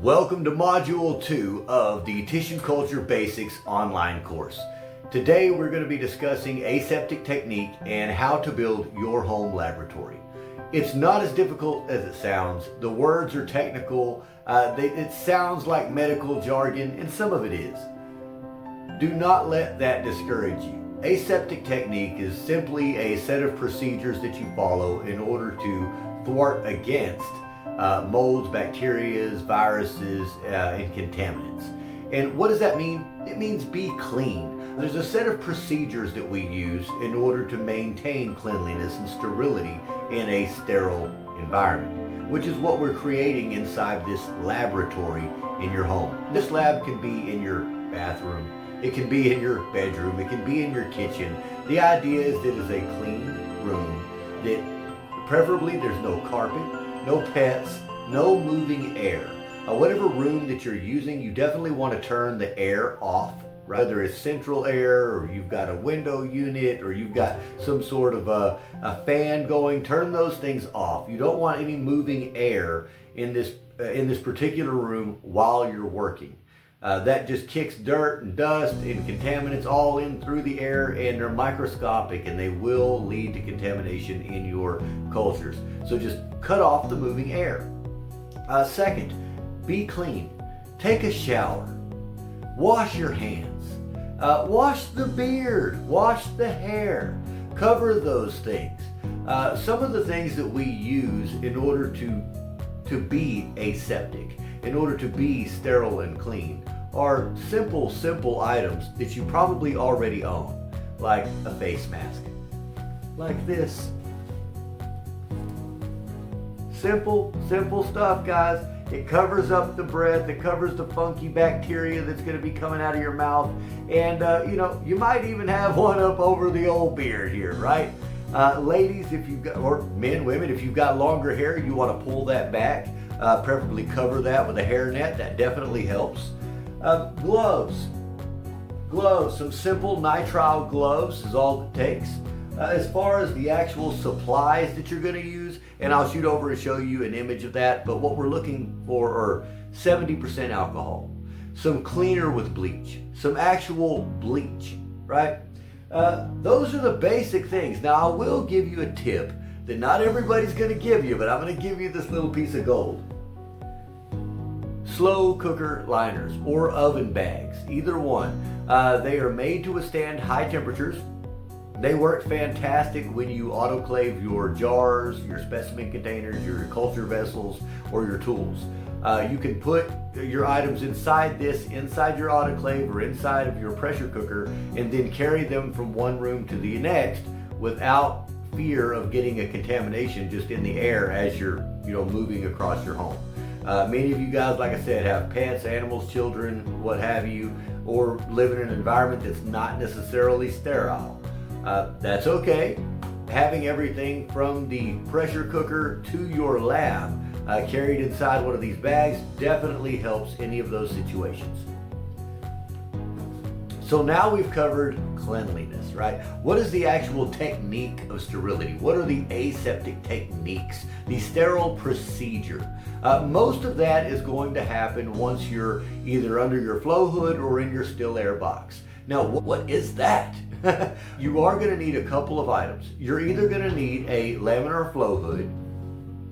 Welcome to Module 2 of the Tissue Culture Basics online course. Today we're going to be discussing aseptic technique and how to build your home laboratory. It's not as difficult as it sounds. The words are technical, it sounds like medical jargon, and some of it is. Do not let that discourage you. Aseptic technique is simply a set of procedures that you follow in order to thwart against molds, bacteria, viruses, and contaminants. And what does that mean? It means be clean. There's a set of procedures that we use in order to maintain cleanliness and sterility in a sterile environment, which is what we're creating inside this laboratory in your home. This lab can be in your bathroom, it can be in your bedroom, it can be in your kitchen. The idea is that it's a clean room, that preferably there's no carpet, no pets, no moving air. Whatever room that you're using, you definitely want to turn the air off, right? Whether it's central air or you've got a window unit or you've got some sort of a fan going, turn those things off. You don't want any moving air in this particular room while you're working. That just kicks dirt and dust and contaminants all in through the air, and they're microscopic and they will lead to contamination in your cultures. So just cut off the moving air. Second, be clean. Take a shower. Wash your hands. Wash the beard. Wash the hair. Cover those things. Some of the things that we use in order to be aseptic, in order to be sterile and clean, are simple items that you probably already own, like a face mask, like this. Simple stuff, guys. It covers up the breath, it covers the funky bacteria that's going to be coming out of your mouth, and you might even have one up over the old beard here, right? Ladies, if you've got, or men, women, if you've got longer hair, you want to pull that back. Preferably cover that with a hairnet. That definitely helps. Gloves, some simple nitrile gloves is all it takes. As far as the actual supplies that you're going to use, and I'll shoot over and show you an image of that, but what we're looking for are 70% alcohol, some cleaner with bleach, some actual bleach, right? Those are the basic things. Now, I will give you a tip that not everybody's going to give you, but I'm going to give you this little piece of gold. Slow cooker liners or oven bags, either one. They are made to withstand high temperatures. They work fantastic when you autoclave your jars, your specimen containers, your culture vessels, or your tools. You can put your items inside your autoclave or inside of your pressure cooker and then carry them from one room to the next without fear of getting a contamination just in the air as you're moving across your home. Many of you guys, like I said, have pets, animals, children, what have you, or live in an environment that's not necessarily sterile. That's okay. Having everything from the pressure cooker to your lab carried inside one of these bags definitely helps any of those situations. So now we've covered cleanliness, right? What is the actual technique of sterility? What are the aseptic techniques, the sterile procedure? Most of that is going to happen once you're either under your flow hood or in your still air box. Now, what is that? You are going to need a couple of items. You're either going to need a laminar flow hood,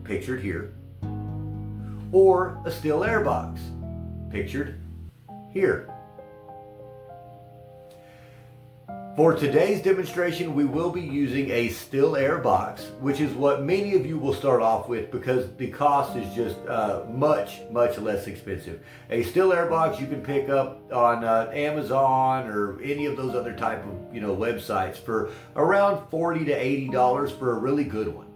pictured here, or a still air box, pictured here. For today's demonstration, we will be using a still air box, which is what many of you will start off with because the cost is just much less expensive. A still air box you can pick up on Amazon or any of those other type of websites for around $40 to $80 for a really good one.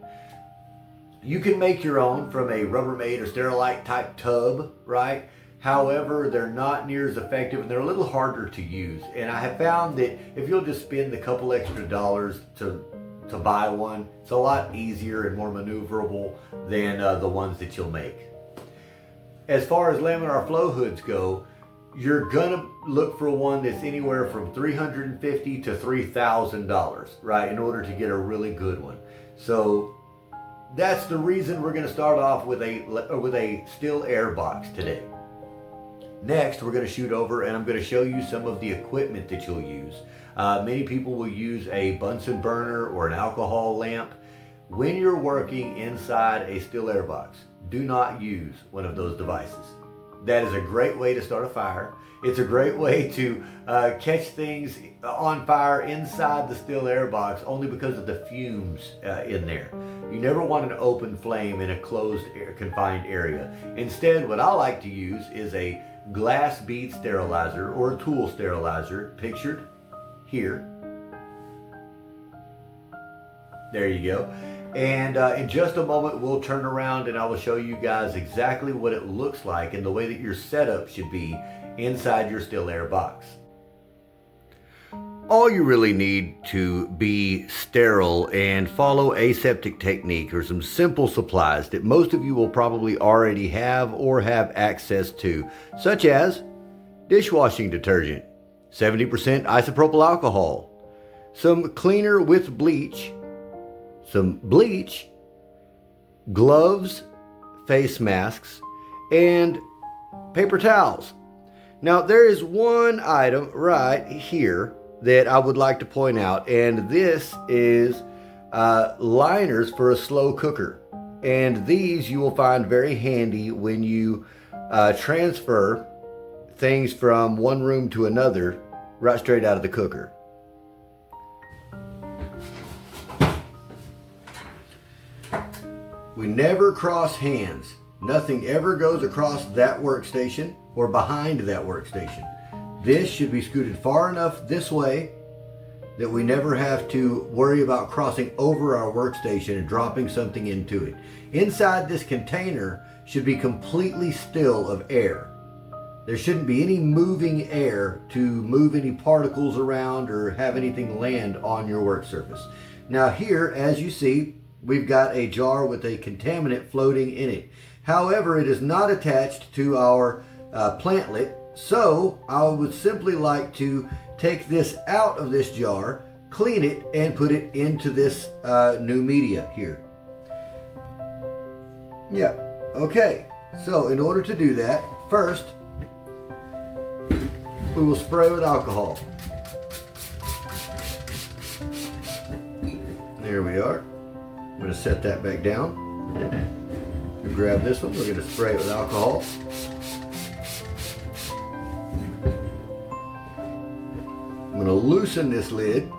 You can make your own from a Rubbermaid or Sterilite type tub, right? However, they're not near as effective and they're a little harder to use. And I have found that if you'll just spend a couple extra dollars to buy one, it's a lot easier and more maneuverable than the ones that you'll make. As far as laminar flow hoods go, you're gonna look for one that's anywhere from $350 to $3,000, right, in order to get a really good one. So that's the reason we're gonna start off with a still air box today. Next, we're going to shoot over and I'm going to show you some of the equipment that you'll use. Many people will use a Bunsen burner or an alcohol lamp. When you're working inside a still air box, do not use one of those devices. That is a great way to start a fire. It's a great way to catch things on fire inside the still air box only because of the fumes in there. You never want an open flame in a closed, confined area. Instead, what I like to use is a glass bead sterilizer or a tool sterilizer, pictured here. There you go. And in just a moment, we'll turn around and I will show you guys exactly what it looks like and the way that your setup should be inside your still air box. All you really need to be sterile and follow aseptic technique are some simple supplies that most of you will probably already have or have access to, such as dishwashing detergent, 70% isopropyl alcohol, some cleaner with bleach, some bleach, gloves, face masks, and paper towels. Now there is one item right here that I would like to point out, and this is liners for a slow cooker. And these you will find very handy when you transfer things from one room to another right straight out of the cooker. We never cross hands. Nothing ever goes across that workstation or behind that workstation. This should be scooted far enough this way that we never have to worry about crossing over our workstation and dropping something into it. Inside this container should be completely still of air. There shouldn't be any moving air to move any particles around or have anything land on your work surface. Now here, as you see, we've got a jar with a contaminant floating in it. However, it is not attached to our plantlet, so I would simply like to take this out of this jar, clean it, and put it into this new media here. Yeah, okay. So in order to do that, first, we will spray with alcohol. There we are. I'm going to set that back down. We'll grab this one. We're going to spray it with alcohol. I'm going to loosen this lid.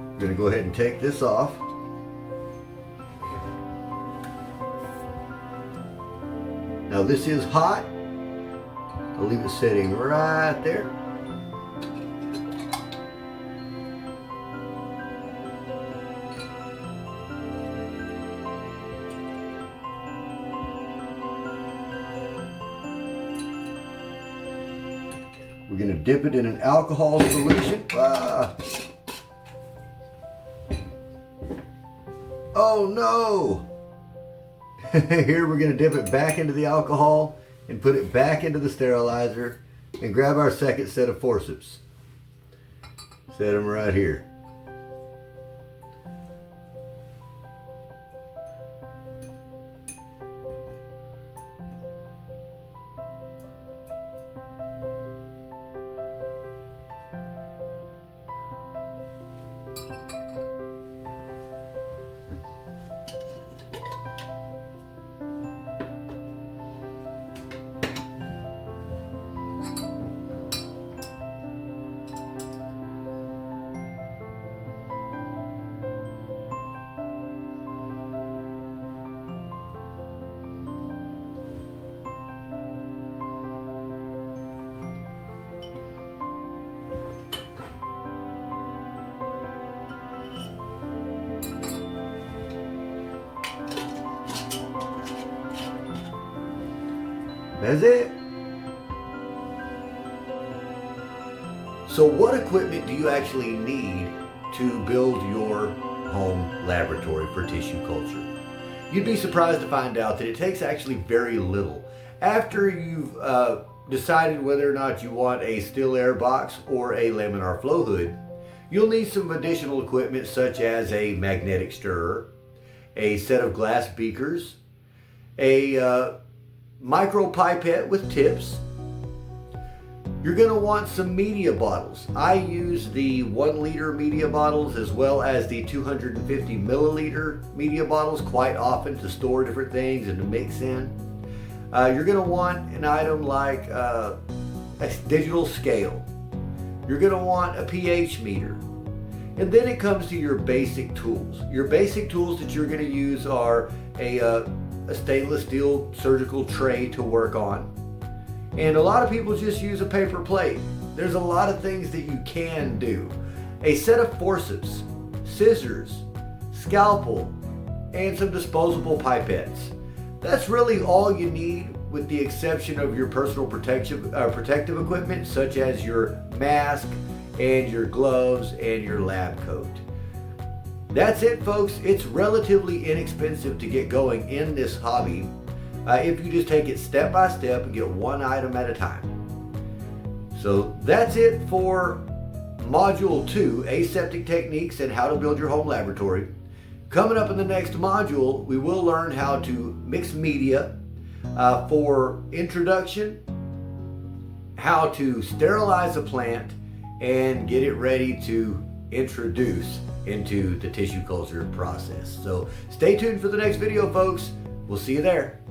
I'm going to go ahead and take this off. Now this is hot. I'll leave it sitting right there. We're going to dip it in an alcohol solution. Oh no! Here we're going to dip it back into the alcohol and put it back into the sterilizer and grab our second set of forceps. Set them right here. That's it. So what equipment do you actually need to build your home laboratory for tissue culture? You'd be surprised to find out that it takes actually very little. After you've decided whether or not you want a still air box or a laminar flow hood, you'll need some additional equipment such as a magnetic stirrer, a set of glass beakers, a micro pipette with tips. You're going to want some media bottles. I use the 1 liter media bottles as well as the 250 milliliter media bottles quite often to store different things and to mix in. You're going to want an item like a digital scale. You're going to want a pH meter. And then it comes to your basic tools. Your basic tools that you're going to use are a stainless steel surgical tray to work on. And a lot of people just use a paper plate. There's a lot of things that you can do. A set of forceps, scissors, scalpel, and some disposable pipettes. That's really all you need, with the exception of your personal protective equipment such as your mask and your gloves and your lab coat. That's it, folks. It's relatively inexpensive to get going in this hobby if you just take it step by step and get one item at a time. So that's it for Module 2, Aseptic Techniques and How to Build Your Home Laboratory. Coming up in the next module, we will learn how to mix media for introduction, how to sterilize a plant, and get it ready to introduce into the tissue culture process. So stay tuned for the next video, folks. We'll see you there.